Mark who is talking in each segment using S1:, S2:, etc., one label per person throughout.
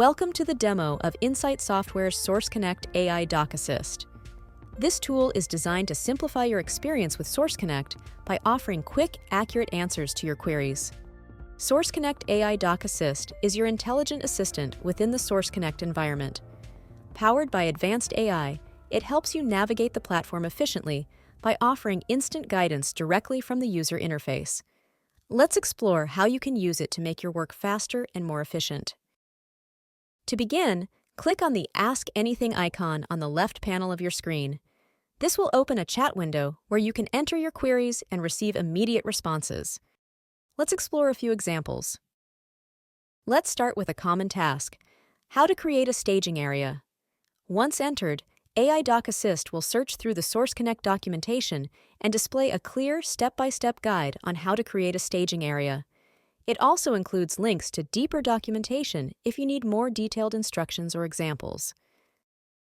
S1: Welcome to the demo of Insight Software's SourceConnect AI Doc Assist. This tool is designed to simplify your experience with SourceConnect by offering quick, accurate answers to your queries. SourceConnect AI Doc Assist is your intelligent assistant within the SourceConnect environment. Powered by advanced AI, it helps you navigate the platform efficiently by offering instant guidance directly from the user interface. Let's explore how you can use it to make your work faster and more efficient. To begin, click on the Ask Anything icon on the left panel of your screen. This will open a chat window where you can enter your queries and receive immediate responses. Let's explore a few examples. Let's start with a common task: how to create a staging area. Once entered, AI Doc Assist will search through the SourceConnect documentation and display a clear step-by-step guide on how to create a staging area. It also includes links to deeper documentation if you need more detailed instructions or examples.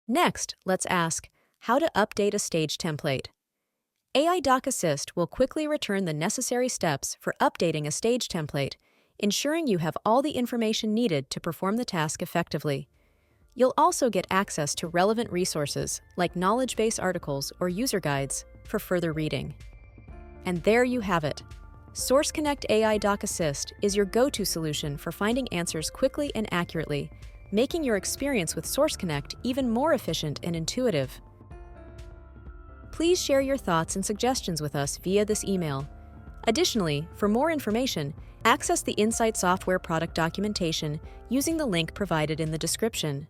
S1: Next, let's ask, how to update a stage template. AI Doc Assist will quickly return the necessary steps for updating a stage template, ensuring you have all the information needed to perform the task effectively. You'll also get access to relevant resources like knowledge base articles or user guides for further reading. And there you have it. SourceConnect AI Doc Assist is your go-to solution for finding answers quickly and accurately, making your experience with SourceConnect even more efficient and intuitive. Please share your thoughts and suggestions with us via this email. Additionally, for more information, access the Insight Software product documentation using the link provided in the description.